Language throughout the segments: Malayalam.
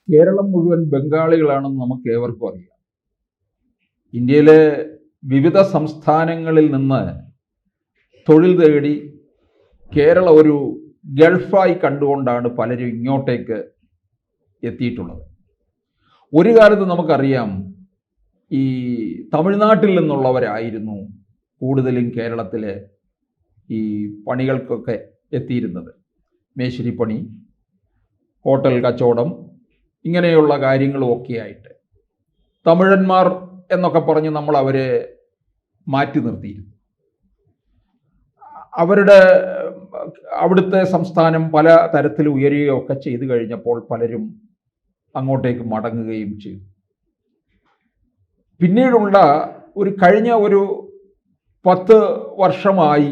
കേരളം മുഴുവൻ ബംഗാളികളാണെന്ന് നമുക്ക് ഏവർക്കും അറിയാം. ഇന്ത്യയിലെ വിവിധ സംസ്ഥാനങ്ങളിൽ നിന്ന് തൊഴിൽ തേടി കേരളം ഒരു ഗൾഫായി കണ്ടുകൊണ്ടാണ് പലരും ഇങ്ങോട്ടേക്ക് എത്തിയിട്ടുള്ളത്. ഒരു കാലത്ത് നമുക്കറിയാം, ഈ തമിഴ്നാട്ടിൽ നിന്നുള്ളവരായിരുന്നു കൂടുതലും കേരളത്തിലെ ഈ പണികൾക്കൊക്കെ എത്തിയിരുന്നത്. മേശിരിപ്പണി, ഹോട്ടൽ കച്ചവടം, ഇങ്ങനെയുള്ള കാര്യങ്ങളും ഒക്കെയായിട്ട് തമിഴന്മാർ എന്നൊക്കെ പറഞ്ഞ് നമ്മൾ അവരെ മാറ്റി നിർത്തിയിരുന്നു. അവരുടെ അവിടുത്തെ സംസ്ഥാനം പല തരത്തിൽ ഉയരുകയൊക്കെ ചെയ്തു കഴിഞ്ഞപ്പോൾ പലരും അങ്ങോട്ടേക്ക് മടങ്ങുകയും ചെയ്തു. പിന്നീടുള്ള കഴിഞ്ഞ ഒരു 10 വർഷമായി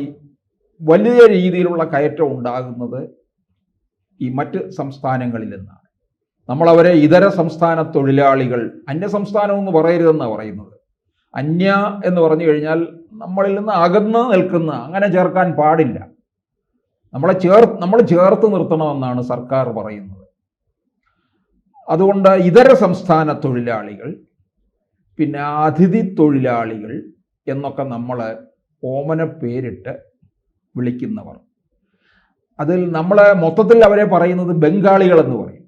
വലിയ രീതിയിലുള്ള കയറ്റം ഉണ്ടാകുന്നത് ഈ മറ്റ് സംസ്ഥാനങ്ങളിൽ നിന്നാണ്. നമ്മളവരെ ഇതര സംസ്ഥാന തൊഴിലാളികൾ, അന്യ സംസ്ഥാനം എന്ന് പറയരുതെന്നാണ് പറയുന്നത്. അന്യ എന്ന് പറഞ്ഞു കഴിഞ്ഞാൽ നമ്മളിൽ നിന്ന് അകന്ന് നിൽക്കുന്ന, അങ്ങനെ ചേർക്കാൻ പാടില്ല. നമ്മൾ ചേർത്ത് നിർത്തണമെന്നാണ് സർക്കാർ പറയുന്നത്. അതുകൊണ്ട് ഇതര സംസ്ഥാന തൊഴിലാളികൾ, പിന്നെ അതിഥി തൊഴിലാളികൾ എന്നൊക്കെ നമ്മൾ ഓമന പേരിട്ട് വിളിക്കുന്നവർ, അതിൽ നമ്മൾ മൊത്തത്തിൽ അവരെ പറയുന്നത് ബംഗാളികൾ എന്ന് പറയും.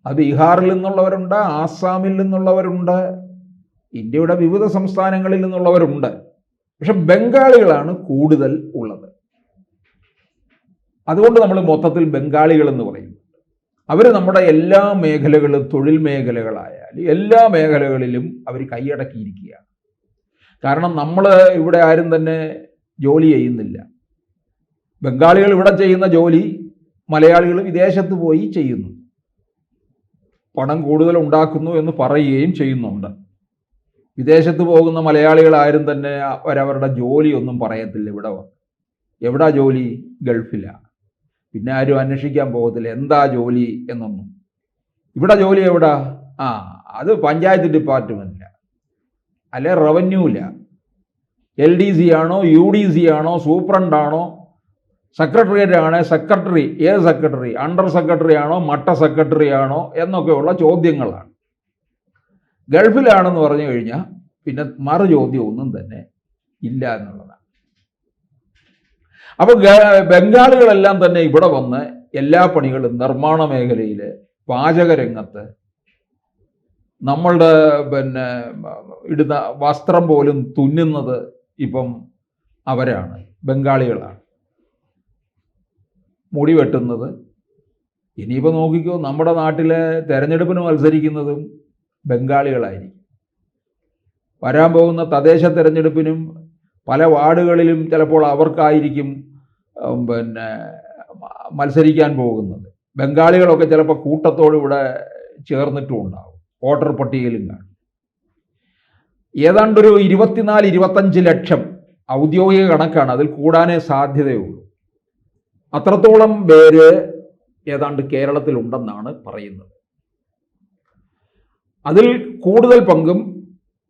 അത് ബീഹാറിൽ നിന്നുള്ളവരുണ്ട്, ആസാമിൽ നിന്നുള്ളവരുണ്ട്, ഇന്ത്യയുടെ വിവിധ സംസ്ഥാനങ്ങളിൽ നിന്നുള്ളവരുണ്ട്. പക്ഷെ ബംഗാളികളാണ് കൂടുതൽ ഉള്ളത്. അതുകൊണ്ട് നമ്മൾ മൊത്തത്തിൽ ബംഗാളികൾ എന്ന് പറയും. അവർ നമ്മുടെ എല്ലാ മേഖലകളും, തൊഴിൽ മേഖലകളായാലും എല്ലാ മേഖലകളിലും അവർ കൈയടക്കിയിരിക്കുകയാണ്. കാരണം നമ്മൾ ഇവിടെ ആരും തന്നെ ജോലി ചെയ്യുന്നില്ല. ബംഗാളികൾ ഇവിടെ ചെയ്യുന്ന ജോലി മലയാളികൾ വിദേശത്ത് പോയി ചെയ്യുന്നു, പണം കൂടുതൽ ഉണ്ടാക്കുന്നു എന്ന് പറയുകയും ചെയ്യുന്നുണ്ട്. വിദേശത്ത് പോകുന്ന മലയാളികൾ ആരും തന്നെ അവരവരുടെ ജോലിയൊന്നും പറയത്തില്ല. എവിടാ ജോലി? ഗൾഫിലാണ്. പിന്നെ ആരും അന്വേഷിക്കാൻ പോകത്തില്ല എന്താ ജോലി എന്നൊന്നും. ഇവിടെ ജോലി എവിടാ? അത് പഞ്ചായത്ത് ഡിപ്പാർട്ട്മെന്റില, അല്ലെ റവന്യൂല, LDC ആണോ, UDC ആണോ, സൂപ്രണ്ടാണോ, സെക്രട്ടേറിയറ്റ് ആണോ, സെക്രട്ടറി, ഏത് സെക്രട്ടറി, അണ്ടർ സെക്രട്ടറി ആണോ, മട്ട സെക്രട്ടറി ആണോ എന്നൊക്കെയുള്ള ചോദ്യങ്ങളാണ്. ഗൾഫിലാണെന്ന് പറഞ്ഞു കഴിഞ്ഞാൽ പിന്നെ മറു ചോദ്യം ഒന്നും തന്നെ ഇല്ല എന്നുള്ളതാണ്. അപ്പൊ ബംഗാളികളെല്ലാം തന്നെ ഇവിടെ വന്ന് എല്ലാ പണികളും, നിർമ്മാണ മേഖലയിൽ, പാചകരംഗത്ത്, നമ്മളുടെ ഇടുന്ന വസ്ത്രം പോലും തുന്നുന്നത് ഇപ്പം അവരാണ്, ബംഗാളികളാണ്. മുടി വെട്ടുന്നത്, ഇനിയിപ്പോൾ നോക്കിക്കോ, നമ്മുടെ നാട്ടിലെ തെരഞ്ഞെടുപ്പിന് മത്സരിക്കുന്നതും ബംഗാളികളായിരിക്കും. വരാൻ പോകുന്ന തദ്ദേശ തെരഞ്ഞെടുപ്പിനും പല വാർഡുകളിലും ചിലപ്പോൾ അവർക്കായിരിക്കും മത്സരിക്കാൻ പോകുന്നത്. ബംഗാളികളൊക്കെ ചിലപ്പോൾ കൂട്ടത്തോട് ഇവിടെ ചേർന്നിട്ടും ഉണ്ടാവും, വോട്ടർ പട്ടികയിലും കാണും. ഏതാണ്ടൊരു 24-25 ലക്ഷം ഔദ്യോഗിക കണക്കാണ്, അതിൽ കൂടാനേ സാധ്യതയുള്ളൂ. അത്രത്തോളം പേര് ഏതാണ്ട് കേരളത്തിലുണ്ടെന്നാണ് പറയുന്നത്. അതിൽ കൂടുതൽ പങ്കും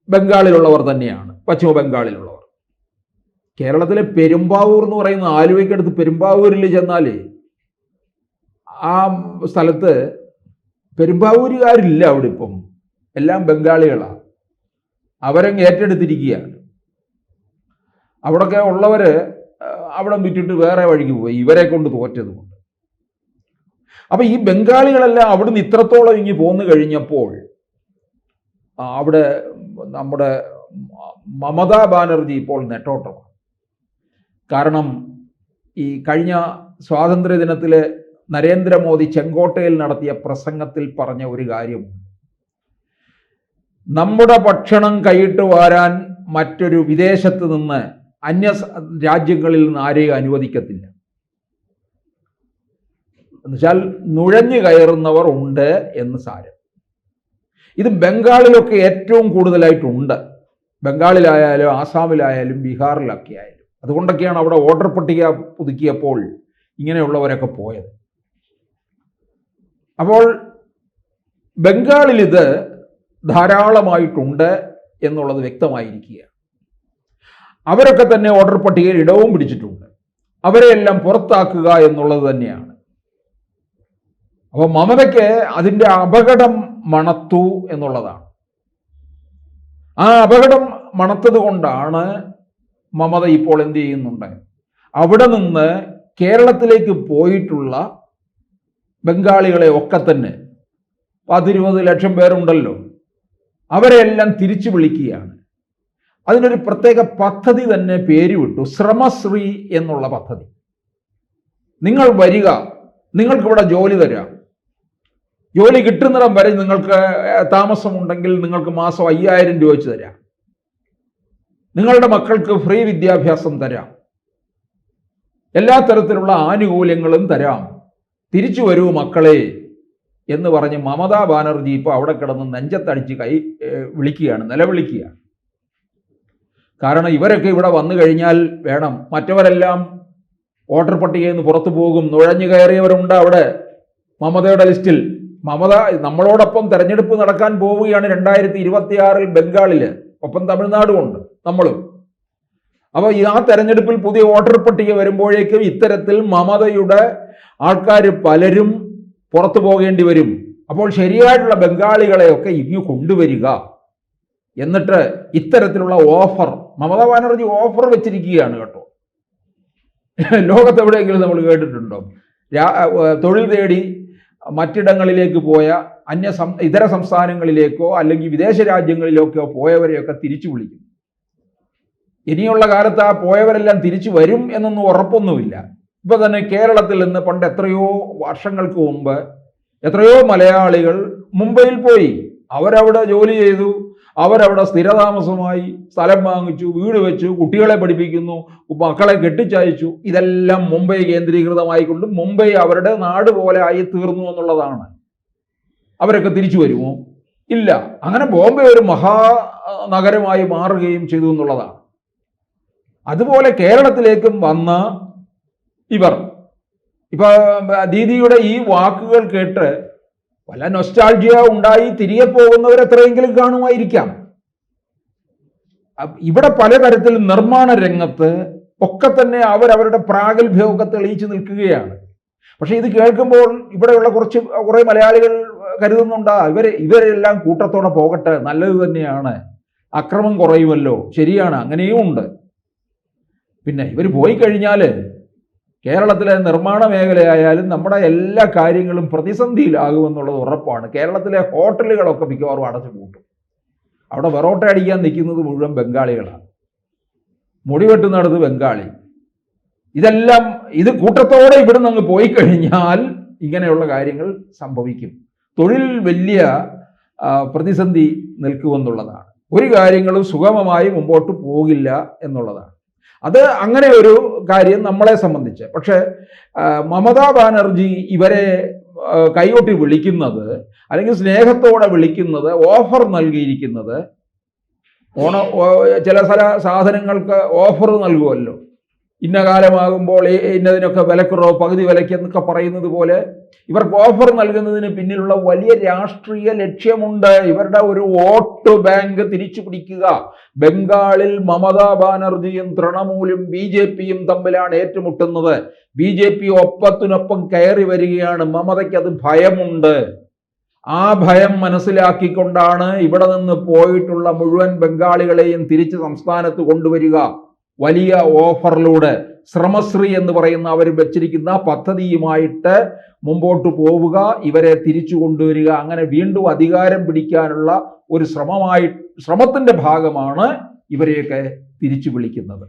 ബംഗാളിലുള്ളവർ തന്നെയാണ്, പശ്ചിമ ബംഗാളിലുള്ളവർ. കേരളത്തിലെ പെരുമ്പാവൂർ എന്ന് പറയുന്ന, ആലുവയ്ക്കടുത്ത് പെരുമ്പാവൂരിൽ ചെന്നാൽ ആ സ്ഥലത്ത് പെരുമ്പാവൂരുകാരില്ല അവിടെ. ഇപ്പം എല്ലാം ബംഗാളികളാണ്, അവരങ്ങ് ഏറ്റെടുത്തിരിക്കുകയാണ്. അവിടെയൊക്കെ ഉള്ളവർ അവിടെ വിറ്റിട്ട് വേറെ വഴിക്ക് പോയി, ഇവരെ കൊണ്ട് തോറ്റത് കൊണ്ട്. അപ്പം ഈ ബംഗാളികളെല്ലാം അവിടുന്ന് ഇത്രത്തോളം ഇങ്ങ് പോന്നു കഴിഞ്ഞപ്പോൾ അവിടെ നമ്മുടെ മമതാ ബാനർജി ഇപ്പോൾ നെട്ടോട്ടമാണ്. കാരണം ഈ കഴിഞ്ഞ സ്വാതന്ത്ര്യ ദിനത്തിൽ നരേന്ദ്രമോദി ചെങ്കോട്ടയിൽ നടത്തിയ പ്രസംഗത്തിൽ പറഞ്ഞ ഒരു കാര്യമുണ്ട്: നമ്മുടെ ഭക്ഷണം കൈയിട്ട് വാരാൻ മറ്റൊരു വിദേശത്ത് നിന്ന്, അന്യ രാജ്യങ്ങളിൽ നിന്ന് ആരെയും അനുവദിക്കത്തില്ല. എന്നുവെച്ചാൽ നുഴഞ്ഞു കയറുന്നവർ ഉണ്ട് എന്ന് സാരം. ഇത് ബംഗാളിലൊക്കെ ഏറ്റവും കൂടുതലായിട്ടുണ്ട്, ബംഗാളിലായാലും ആസാമിലായാലും ബീഹാറിലൊക്കെ ആയാലും. അതുകൊണ്ടൊക്കെയാണ് അവിടെ വോട്ടർ പട്ടിക പുതുക്കിയപ്പോൾ ഇങ്ങനെയുള്ളവരൊക്കെ പോയത്. അപ്പോൾ ബംഗാളിൽ ഇത് ധാരാളമായിട്ടുണ്ട് എന്നുള്ളത് വ്യക്തമായിരിക്കുകയാണ്. അവരൊക്കെ തന്നെ വോട്ടർ പട്ടികയിൽ ഇടവും പിടിച്ചിട്ടുണ്ട്. അവരെയെല്ലാം പുറത്താക്കുക എന്നുള്ളത് തന്നെയാണ് അപ്പോൾ മമതയ്ക്ക് അതിൻ്റെ അപകടം മണത്തു എന്നുള്ളതാണ്. ആ അപകടം മണത്തത് കൊണ്ടാണ് മമത ഇപ്പോൾ എന്ത് ചെയ്യുന്നുണ്ട്, അവിടെ നിന്ന് കേരളത്തിലേക്ക് പോയിട്ടുള്ള ബംഗാളികളെ ഒക്കെ തന്നെ 10-20 ലക്ഷം പേരുണ്ടല്ലോ, അവരെല്ലാം തിരിച്ചു വിളിക്കുകയാണ്. അതിനൊരു പ്രത്യേക പദ്ധതി തന്നെ പേരുവിട്ടു, ശ്രമശ്രീ എന്നുള്ള പദ്ധതി. നിങ്ങൾ വരിക, നിങ്ങൾക്കിവിടെ ജോലി തരാം, ജോലി കിട്ടുന്നിടം വരെ നിങ്ങൾക്ക് താമസമുണ്ടെങ്കിൽ നിങ്ങൾക്ക് മാസം 5000 രൂപ വെച്ച് തരാം, നിങ്ങളുടെ മക്കൾക്ക് ഫ്രീ വിദ്യാഭ്യാസം തരാം, എല്ലാ തരത്തിലുള്ള ആനുകൂല്യങ്ങളും തരാം, തിരിച്ചു വരൂ മക്കളെ എന്ന് പറഞ്ഞ് മമതാ ബാനർജി ഇപ്പോൾ അവിടെ കിടന്ന് നെഞ്ചത്തടിച്ച് വിളിക്കുകയാണ്, നിലവിളിക്കുകയാണ്. കാരണം ഇവരൊക്കെ ഇവിടെ വന്നു കഴിഞ്ഞാൽ വേണം, മറ്റവരെല്ലാം വോട്ടർ പട്ടികയിൽ നിന്ന് പുറത്തു പോകും. നുഴഞ്ഞു കയറിയവരുണ്ട് അവിടെ മമതയുടെ ലിസ്റ്റിൽ. മമത നമ്മളോടൊപ്പം തെരഞ്ഞെടുപ്പ് നടക്കാൻ പോവുകയാണ് 2026 ബംഗാളിൽ, ഒപ്പം തമിഴ്നാടുമുണ്ട് നമ്മളും. അപ്പോൾ ആ തെരഞ്ഞെടുപ്പിൽ പുതിയ വോട്ടർ പട്ടിക വരുമ്പോഴേക്കും ഇത്തരത്തിൽ മമതയുടെ ആൾക്കാർ പലരും പുറത്തു പോകേണ്ടി വരും. അപ്പോൾ ശരിയായിട്ടുള്ള ബംഗാളികളെയൊക്കെ ഇങ്ങ് കൊണ്ടുവരിക, എന്നിട്ട് ഇത്തരത്തിലുള്ള ഓഫർ, മമതാ ബാനർജി ഓഫർ വെച്ചിരിക്കുകയാണ് കേട്ടോ. ലോകത്തെവിടെയെങ്കിലും നമ്മൾ കേട്ടിട്ടുണ്ടോ തൊഴിൽ തേടി മറ്റിടങ്ങളിലേക്ക് പോയ ഇതര സംസ്ഥാനങ്ങളിലേക്കോ അല്ലെങ്കിൽ വിദേശ രാജ്യങ്ങളിലേക്കോ പോയവരെയൊക്കെ തിരിച്ചു വിളിക്കും. ഇനിയുള്ള കാലത്ത് ആ പോയവരെല്ലാം തിരിച്ചു വരും എന്നൊന്നും ഉറപ്പൊന്നുമില്ല. ഇപ്പൊ തന്നെ കേരളത്തിൽ നിന്ന് പണ്ട് എത്രയോ വർഷങ്ങൾക്ക് മുമ്പ് എത്രയോ മലയാളികൾ മുംബൈയിൽ പോയി, അവരവിടെ ജോലി ചെയ്തു, അവരവിടെ സ്ഥിരതാമസമായി, സ്ഥലം വാങ്ങിച്ചു, വീട് വെച്ചു, കുട്ടികളെ പഠിപ്പിക്കുന്നു, മക്കളെ കെട്ടിച്ചയച്ചു. ഇതെല്ലാം മുംബൈ കേന്ദ്രീകൃതമായിക്കൊണ്ട് മുംബൈ അവരുടെ നാട് പോലെ ആയി തീർന്നു എന്നുള്ളതാണ്. അവരൊക്കെ തിരിച്ചു വരുമോ? ഇല്ല. അങ്ങനെ ബോംബെ ഒരു മഹാനഗരമായി മാറുകയും ചെയ്തു എന്നുള്ളതാണ്. അതുപോലെ കേരളത്തിലേക്കും വന്ന ഇവർ ഇപ്പൊ ദീദിയുടെ ഈ വാക്കുകൾ കേട്ട് വല്ല നൊസ്റ്റാൾജിയ ഉണ്ടായി തിരികെ പോകുന്നവർ എത്രയെങ്കിലും കാണുമായിരിക്കാം. ഇവിടെ പലതരത്തിൽ നിർമ്മാണ രംഗത്ത് ഒക്കെ തന്നെ അവരവരുടെ പ്രാഗൽഭ്യമൊക്കെ തെളിയിച്ചു നിൽക്കുകയാണ്. പക്ഷെ ഇത് കേൾക്കുമ്പോൾ ഇവിടെയുള്ള കുറെ മലയാളികൾ കരുതുന്നുണ്ടാ ഇവരെല്ലാം കൂട്ടത്തോടെ പോകട്ടെ, നല്ലത് തന്നെയാണ്, അക്രമം കുറയുമല്ലോ. ശരിയാണ്, അങ്ങനെയും ഉണ്ട്. പിന്നെ ഇവർ പോയി കഴിഞ്ഞാൽ കേരളത്തിലെ നിർമ്മാണ മേഖലയായാലും നമ്മുടെ എല്ലാ കാര്യങ്ങളും പ്രതിസന്ധിയിലാകുമെന്നുള്ളത് ഉറപ്പാണ്. കേരളത്തിലെ ഹോട്ടലുകളൊക്കെ മിക്കവാറും അടച്ചു പൂട്ടും. അവിടെ വെറോട്ട അടിക്കാൻ നിൽക്കുന്നത് മുഴുവൻ ബംഗാളികളാണ്. മുടിവെട്ടുന്നിടത്ത് ബംഗാളി. ഇത് കൂട്ടത്തോടെ ഇവിടുന്ന് അങ്ങ് പോയി കഴിഞ്ഞാൽ ഇങ്ങനെയുള്ള കാര്യങ്ങൾ സംഭവിക്കും. തൊഴിൽ വലിയ പ്രതിസന്ധി നിൽക്കുമെന്നുള്ളതാണ്. ഒരു കാര്യങ്ങളും സുഗമമായി മുമ്പോട്ട് പോകില്ല എന്നുള്ളതാണ്. അത് അങ്ങനെ ഒരു കാര്യം നമ്മളെ സംബന്ധിച്ച്. പക്ഷേ മമതാ ബാനർജി ഇവരെ കൈകൊട്ടി വിളിക്കുന്നത് അല്ലെങ്കിൽ സ്നേഹത്തോടെ വിളിക്കുന്നത്, ഓഫർ നൽകിയിരിക്കുന്നത്, ചില സാധനങ്ങൾക്ക് ഓഫർ നൽകുമല്ലോ, ഇന്ന കാലമാകുമ്പോൾ ഇന്നതിനൊക്കെ വിലക്കുറവ്, പകുതി വിലയ്ക്ക് എന്നൊക്കെ പറയുന്നത് പോലെ ഇവർക്ക് ഓഫർ നൽകുന്നതിന് പിന്നിലുള്ള വലിയ രാഷ്ട്രീയ ലക്ഷ്യമുണ്ട്. ഇവരുടെ ഒരു വോട്ട് ബാങ്ക് തിരിച്ചു പിടിക്കുക. ബംഗാളിൽ മമതാ ബാനർജിയും തൃണമൂലും BJPയും തമ്മിലാണ് ഏറ്റുമുട്ടുന്നത്. BJP ഒപ്പത്തിനൊപ്പം കയറി വരികയാണ്. മമതയ്ക്ക് അത് ഭയമുണ്ട്. ആ ഭയം മനസ്സിലാക്കിക്കൊണ്ടാണ് ഇവിടെ നിന്ന് പോയിട്ടുള്ള മുഴുവൻ ബംഗാളികളെയും തിരിച്ച് സംസ്ഥാനത്ത് കൊണ്ടുവരിക. വലിയ ഓഫറിലൂടെ ശ്രമശ്രീ എന്ന് പറയുന്ന അവർ വെച്ചിരിക്കുന്ന പദ്ധതിയുമായിട്ട് മുമ്പോട്ട് പോവുക, ഇവരെ തിരിച്ചു കൊണ്ടുവരിക. അങ്ങനെ വീണ്ടും അധികാരം പിടിക്കാനുള്ള ഒരു ശ്രമത്തിന്റെ ഭാഗമാണ് ഇവരെയൊക്കെ തിരിച്ചു വിളിക്കുന്നത്.